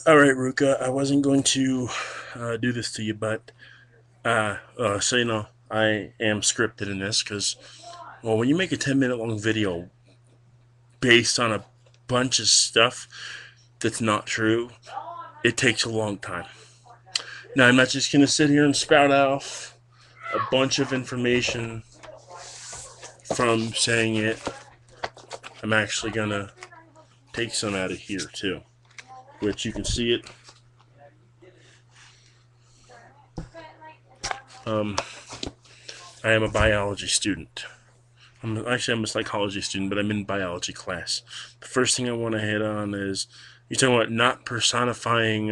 All right, Ruka. I wasn't going to do this to you, but so you know, I am scripted in this because, well, when you make a 10-minute long video based on a bunch of stuff that's not true, it takes a long time. Now, I'm not just going to sit here and spout off a bunch of information from saying it. I'm actually going to take some out of here too, which you can see it. Um, I am a biology student. I'm a psychology student, but I'm in biology class. The first thing I want to hit on is you're talking about not personifying.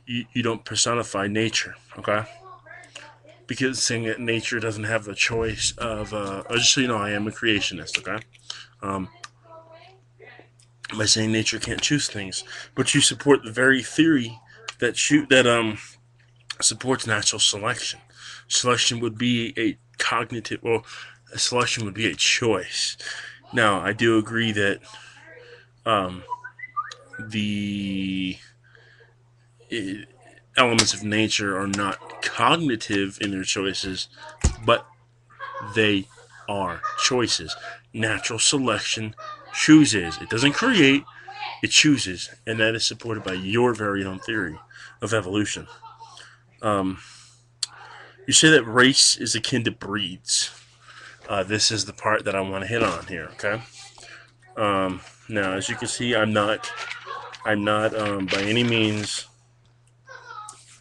You don't personify nature, okay? Because saying that nature doesn't have the choice of. Just so you know, I am a creationist, okay? Um, by saying nature can't choose things, but you support the very theory that supports natural selection. Selection would be a cognitive. Well, a selection would be a choice. Now, I do agree that um, the elements of nature are not cognitive in their choices, but they are choices. Natural selection chooses. It doesn't create, it chooses. And that is supported by your very own theory of evolution. Um, you say that race is akin to breeds. This is the part that I want to hit on here, okay? Now, as you can see, I'm not by any means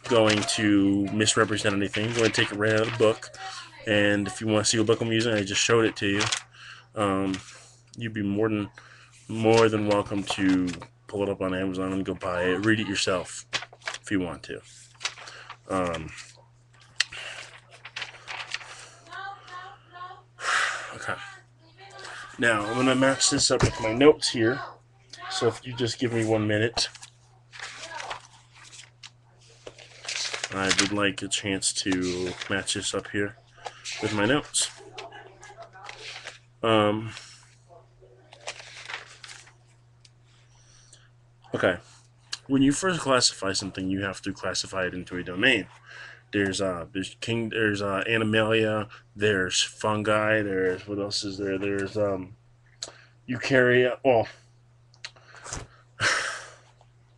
going to misrepresent anything. I'm going to take it right out of the book. And if you want to see what book I'm using, I just showed it to you. Um, you'd be more than welcome to pull it up on Amazon and go buy it. Read it yourself if you want to. Um, okay. Now I'm gonna match this up with my notes here. So if you just give me 1 minute, I would like a chance to match this up here with my notes. Um, okay. When you first classify something, you have to classify it into a domain. There's animalia, there's fungi, there's what else is there? There's eukarya. Well,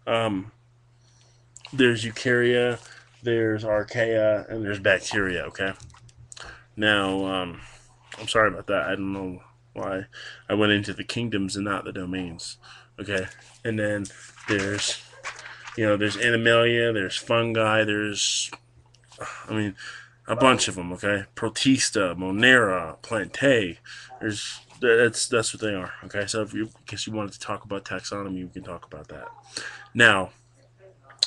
um, there's eukarya, there's archaea, and there's bacteria. Okay. Now, I'm sorry about that. I don't know why I went into the kingdoms and not the domains. Okay, and then there's there's animalia, there's fungi, there's I mean a bunch of them. Okay, protista, monera, plantae. That's what they are. Okay, so if you in case you wanted to talk about taxonomy, we can talk about that. Now,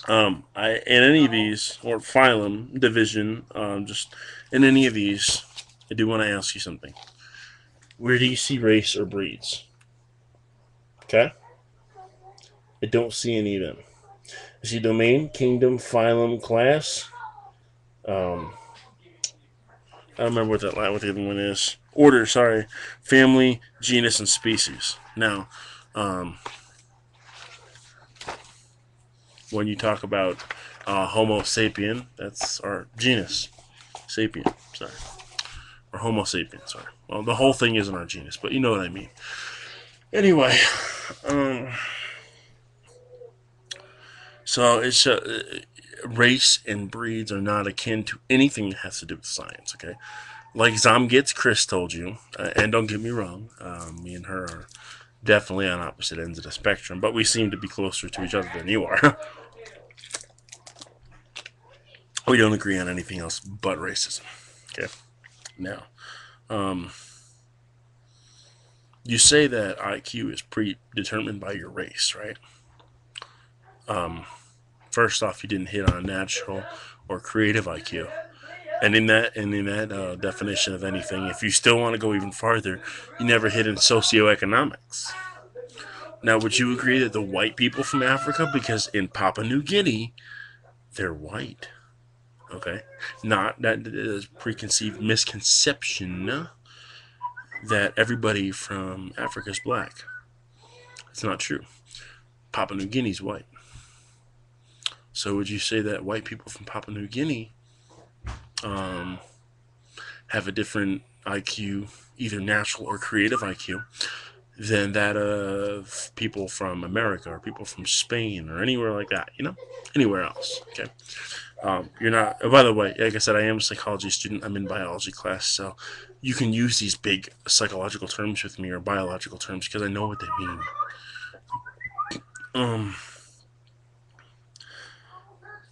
I in any of these or phylum division, just in any of these, I do want to ask you something. Where do you see race or breeds? Okay, I don't see any of them. I see domain, kingdom, phylum, class. Um, I don't remember what the other one is. Order, sorry, family, genus, and species. Now, um, when you talk about Homo sapien, that's our genus, sapien. Sorry, or Homo sapien. Sorry. Well, the whole thing isn't our genus, but you know what I mean. Anyway, um, so it's race and breeds are not akin to anything that has to do with science. Okay, like Zomgits Chris told you, and don't get me wrong, me and her are definitely on opposite ends of the spectrum, but we seem to be closer to each other than you are. We don't agree on anything else but racism. Okay, now, um, you say that IQ is predetermined by your race, right? Um, First off, you didn't hit on natural or creative IQ. And in that definition of anything, if you still want to go even farther, you never hit in socioeconomics. Now, would you agree that the white people from Africa, because in Papua New Guinea, they're white, okay? Not that is preconceived misconception that everybody from Africa is black. It's not true. Papua New Guinea's white. So would you say that white people from Papua New Guinea um, have a different IQ, either natural or creative IQ, than that of people from America or people from Spain or anywhere like that, anywhere else? Okay. You're not, by the way, like I said, I am a psychology student. I'm in biology class, so you can use these big psychological terms with me or biological terms because I know what they mean. Um,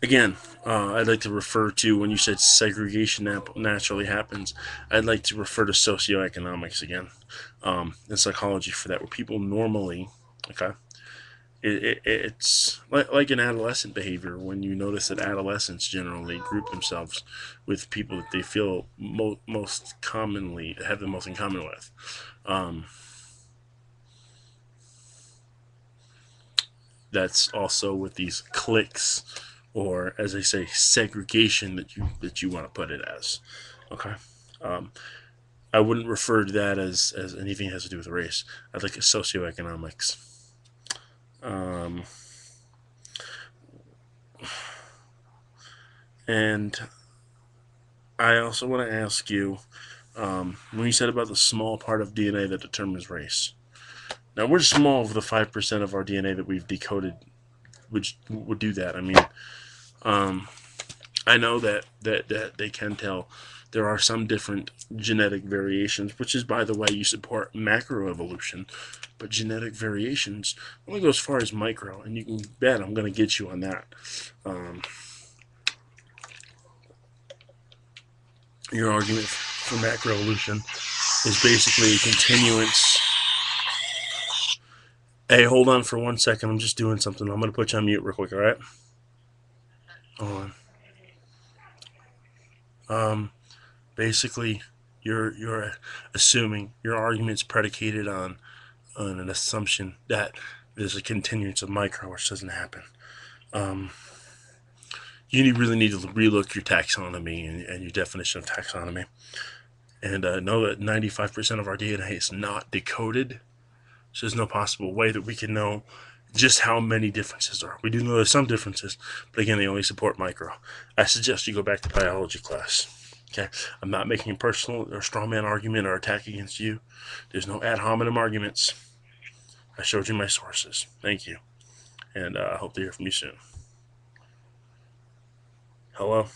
Again, I'd like to refer to when you said segregation naturally happens. I'd like to refer to socioeconomics again, in psychology for that, where people normally, okay, it's like an adolescent behavior when you notice that adolescents generally group themselves with people that they feel most commonly have the most in common with. Um, that's also with these cliques, or as they say, segregation that you want to put it as. Okay. Um, I wouldn't refer to that as anything that has to do with race. I'd like a socioeconomics. Um, and I also want to ask you, when you said about the small part of DNA that determines race. Now we're small of the 5% of our DNA that we've decoded, which would do that. I mean, um, I know that they can tell there are some different genetic variations, which is, by the way, you support macroevolution, but genetic variations only go as far as micro, and you can bet I'm going to get you on that. Um, your argument for macroevolution is basically a continuance. Hey, hold on for 1 second. I'm just doing something. I'm going to put you on mute real quick, all right? Hold on. Basically, you're assuming your argument's predicated on an assumption that there's a continuance of micro, which doesn't happen. Um, you really need to relook your taxonomy and your definition of taxonomy, and know that 95% of our DNA is not decoded. So there's no possible way that we can know just how many differences there are. We do know there's some differences, but again, they only support micro. I suggest you go back to biology class. Okay, I'm not making a personal or straw man argument or attack against you. There's no ad hominem arguments. I showed you my sources. Thank you, and I hope to hear from you soon. Hello.